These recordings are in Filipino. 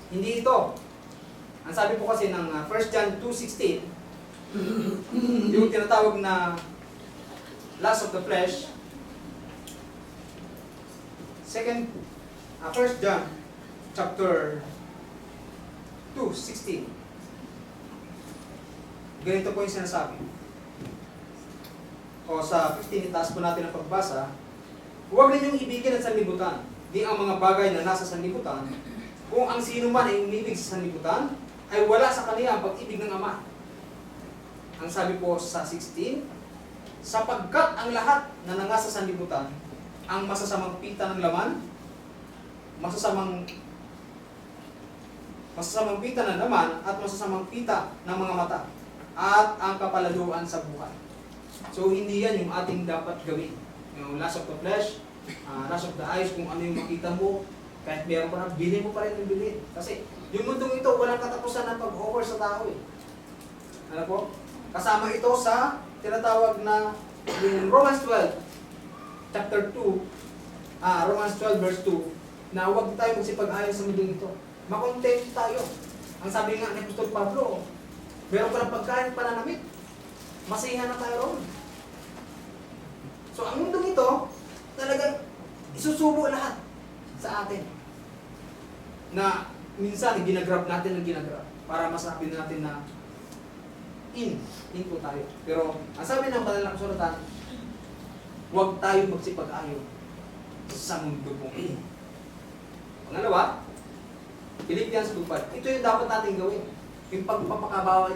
Hindi ito. Ang sabi po kasi ng 1 John 2:16, yung tinatawag na lust of the flesh. 1 John chapter 2:16. Ganito po yung sinasabi. O sa 15, itaas po natin ang pagbasa. Huwag ninyong ibigin at sanlibutan, di ang mga bagay na nasa sanlibutan. Kung ang sino man ay umibig sa sanlibutan, ay wala sa kaniya ang pag-ibig ng Ama. Ang sabi po sa 16, sapagkat ang lahat na nangasa sa sanlibutan, ang masasamang pita ng laman, masasamang pita ng laman at masasamang pita ng mga mata, at ang kapalaluan sa buhay. So hindi yan yung ating dapat gawin. Yung lust of the flesh, lust of the eyes, kung ano yung makita mo, kahit meron pa na, bilhin mo pa rin yung bilhin. Kasi yung mundong ito, walang katapusan ng pag-offer sa tao eh. Ano po? Kasama ito sa tinatawag na yung Romans 12, chapter 2, Romans 12 verse 2, na huwag tayo magsipag-ayon sa mundong ito. Makontent tayo. Ang sabi nga ni Apostol Pablo, meron ka ng pagkain pananamit, masihan na tayo roon. So ang mundong ito, talagang isusubo lahat sa atin. Na minsan ginagrab natin ng ginagrab para masabi natin na in po tayo. Pero ang sabi ng banal na kasulatan, huwag tayo magsipag-ayon sa mundo mo. Pangalawa, Philippians 2:5. Ito yung dapat natin gawin. Yung pagpapakabawa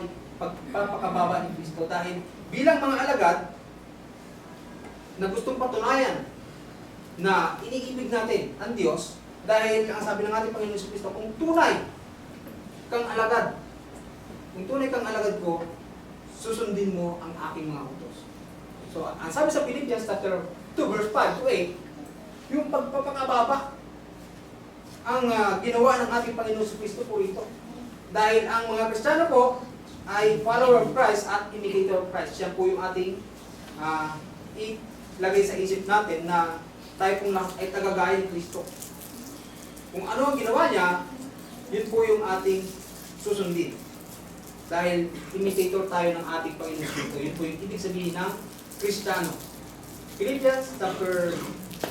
ni Kristo. Dahil bilang mga alagad na gustong patunayan na iniibig natin ang Diyos, dahil ang sabi ng ating Panginoon Kristo, kung tunay kang alagad ko, susundin mo ang aking mga utos. So, ang sabi sa Philippians chapter 2 verse 5 to 8, yung pagpapakababa ang ginawa ng ating Panginoon Kristo po ito. Dahil ang mga Kristiyano po ay follower of Christ at imitator of Christ. Siya po yung ating ilagay sa isip natin na tayo pong lahat ay tagagaya ni Kristo. Kung ano ang ginawa niya, yun po yung ating susundin. Dahil imitator tayo ng ating Panginoon Kristo. Yun po yung ibig sabihin ng Kristiyano. Philippians chapter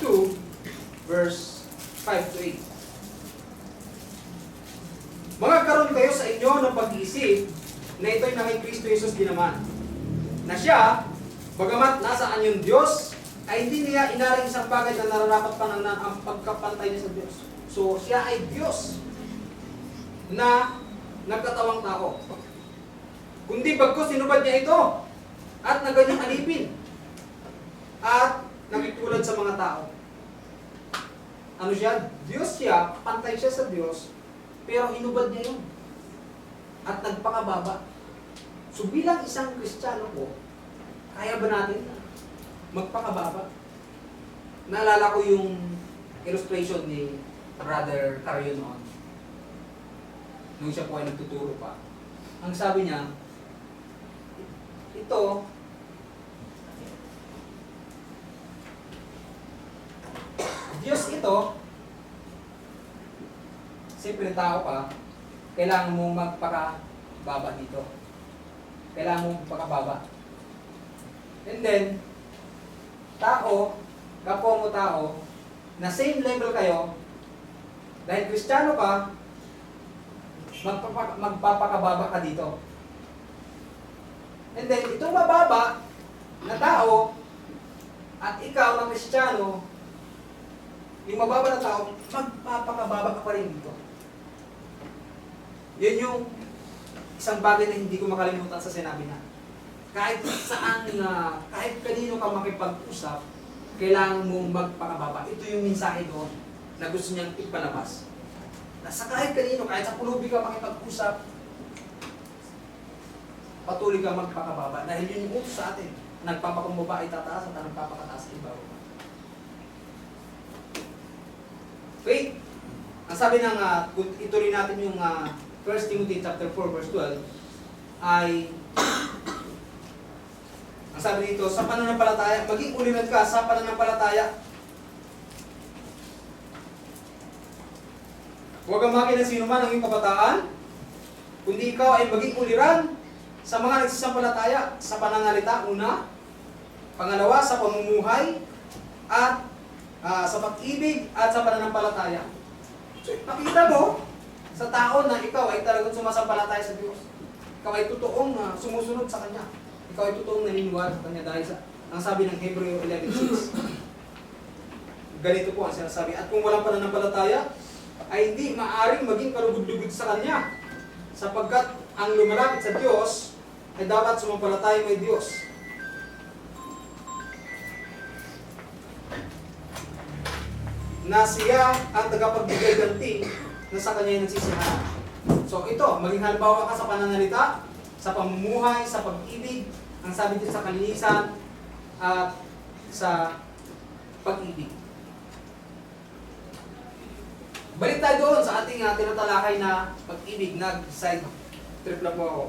2 verse 5 to 8. Magkaroon kayo sa inyo ng pag-iisip na ito'y na kay Kristo Jesus din naman. Na siya, bagamat nasaan yung Diyos, ay hindi niya inaring isang bagay na nararapat panangnan ang pagkapantay niya sa Diyos. So, siya ay Diyos na nagkatawang tao. Kundi bagkus sinubad niya ito at naganyang alipin at nagtulad sa mga tao. Ano siya? Diyos siya, pantay siya sa Diyos, pero hinubad niya yun. At nagpakababa. So bilang isang Kristiyano po, kaya ba natin magpakababa? Naalala ko yung illustration ni Brother Carrion noon. Nung siya po ay nagtuturo pa. Ang sabi niya, ito, Diyos ito, siyempre tao ka, kailangan mong magpakababa dito. Kailangan mong magpakababa. And then, tao, kapwa mo tao, na same level kayo, dahil Kristiyano ka, magpapakababa ka dito. And then, itong mababa na tao, at ikaw na Kristiyano, yung mababa na tao, magpapakababa ka pa rin dito. Yun yung isang bagay na hindi ko makalimutan sa sinabi na. Kahit saan na, kahit kanino ka makipag-usap, kailangan mong magpakababa. Ito yung mensahe doon na gusto niyang ipalabas. Na sa kahit kanino, kahit sa pulubi ka makipag-usap, patuloy ka magpakababa. Dahil yun yung utos sa atin. Nagpapakumbaba ay tataas at nagpapakataas ay ibaba. Okay? Ang sabi ng, ituloy natin yung 1 Timothy chapter 4 verse 12 ay ang sabi dito, sa pananampalataya, maging ulimat ka sa pananampalataya. Huwag kang makin ng sino man ang iyong kabataan, kundi ikaw ay maging uliran sa mga nagsisampalataya sa pananalita, una. Pangalawa, sa pamumuhay, at sa pag-ibig, at sa pananampalataya. So, nakita mo sa tao na ikaw ay talagang sumasampalataya sa Diyos. Ikaw ay totoong sumusunod sa Kanya. Ikaw ay totoong naniniwala sa Kanya dahil sa ang sabi ng Hebreo 11:6. Ganito po ang sinasabi. At kung walang pananampalataya, ay hindi maaring maging kalugod-lugod sa Kanya. Sapagkat ang lumalapit sa Diyos ay dapat sumampalataya may Diyos. Na siya ang tagapagbigay ganti na sa Kanya ay nagsisihan. So ito, maging halimbawa ka sa pananalita, sa pamumuhay, sa pag-ibig, ang sabi dito sa kalinisan, at sa pag-ibig. Balik tayo doon sa ating tinatalakay na pag-ibig. Nag-side trip na po ako.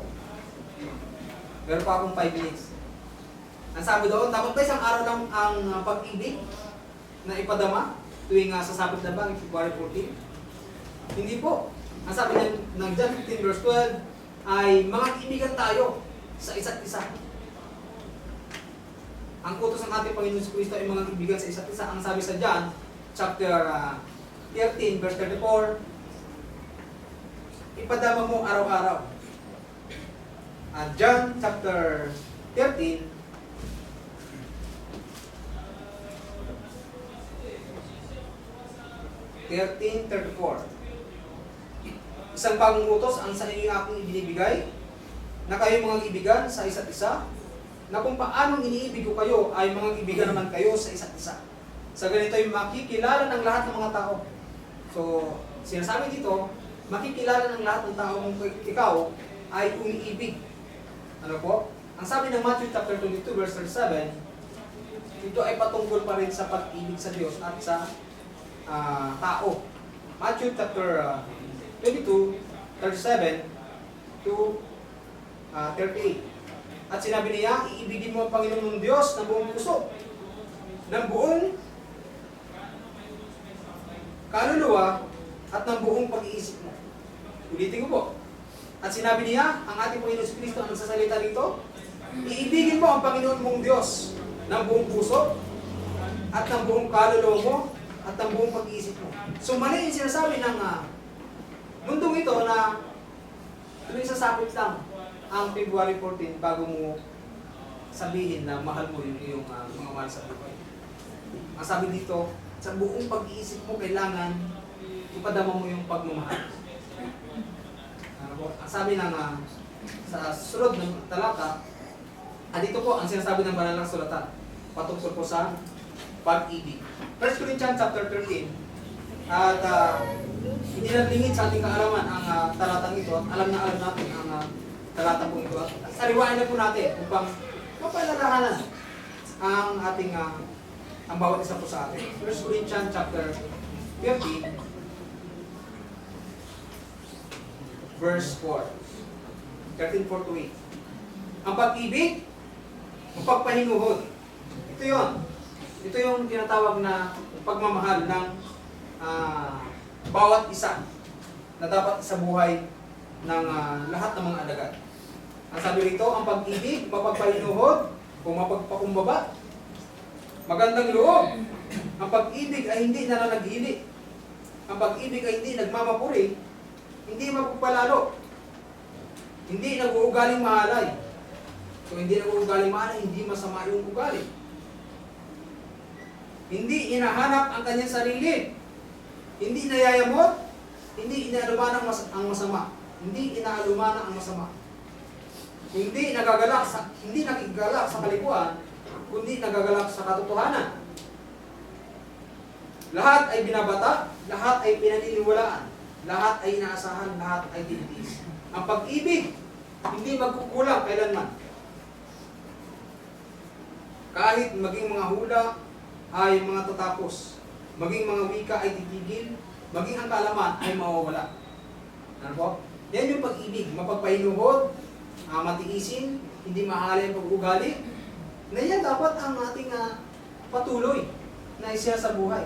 Meron pa akong 5 minutes. Ang sabi doon, dapat ba isang araw lang ang pag-ibig na ipadama tuwing sasapit na ba, February 14? Hindi po. Ang sabi ng John 15 verse 12 ay mga kaibigan tayo sa isa't isa. Ang utos ng ating Panginoon Kristo ay mga kaibigan sa isa't isa. Ang sabi sa John chapter 13 verse 34, ipadama mo araw-araw. John chapter 13 13:34. Isang bagong utos ang sa inyo aking ibinibigay, na kayo mga kaibigan sa isa't isa, na kung paanong iniibig ko kayo, ay mga kaibigan naman kayo sa isa't isa. Sa ganito ay makikilala ng lahat ng mga tao. So, sinasabi dito, makikilala ng lahat ng tao kung ikaw ay umiibig. Ano po? Ang sabi ng Matthew chapter 22 verse 37, ito ay patungkol pa rin sa pag-ibig sa Diyos at sa tao. Matthew chapter 22, 37 to 38. At sinabi niya, iibigin mo ang Panginoon mong Diyos ng buong puso, ng buong kaluluwa, at ng buong pag-iisip mo. Ulitin ko po. At sinabi niya, ang ating Panginoon Kristo ang nagsasalita dito, iibigin mo ang Panginoon mong Diyos ng buong puso, at ng buong kaluluwa mo, at ng buong pag-iisip mo. So mali yung sinasabi ng mundong ito na tuwing sasapit lang ang February 14 bago mo sabihin na mahal mo yung iyong mga mahal sa buhay. Ang sabi dito, sa buong pag-iisip mo kailangan ipadama mo yung pagmamahal. Ang sabi ng sa sunod ng talata, dito po ang sinasabi ng banal na sulatan patungkol po sa pag-ibig. 1 Corinthians chapter 13, at hindi naglingid sa ating kaalaman ang talatang ito, at alam natin ang talata po ito. At sariwain na po natin upang mapalalahanan ang ating ang bawat isa po sa atin. 1 Corinthians chapter 15 verse 4. 13:4 to 8. Ang pag-ibig, ang pagpahinuhod. Ito 'yon. Ito yung tinatawag na pagmamahal ng bawat isa na dapat sa buhay ng lahat ng mga alagad. Ang sabi rito, ang pag-ibig, mapagpahinuhod, o mapagpakumbaba, magandang loob. Ang pag-ibig ay hindi nananaghili. Ang pag-ibig ay hindi nagmamapuri, hindi mapagpalalo, hindi nag-uugaling mahalay. So hindi nag-uugaling mahalay, hindi masama yung ugali. Hindi inahanap ang kanyang sarili. Hindi inayayamot. Hindi inaalumana ang masama. Hindi inaalumana ang masama. Hindi nakigalak sa kalikuan, kundi nagagalak sa katotohanan. Lahat ay binabata, lahat ay pinaniniwalaan, lahat ay inaasahan, lahat ay tinitiis. Ang pag-ibig, hindi magkukulang kailanman. Kahit maging mga hula ay mga tatapos, maging mga wika ay titigil, maging ang kaalaman ay mawawala. Ano po? Yan yung pag-ibig, mapagpahinuhod, matiisin, hindi mahalay ang pag-ugali, na yan dapat ang ating patuloy na isa sa buhay.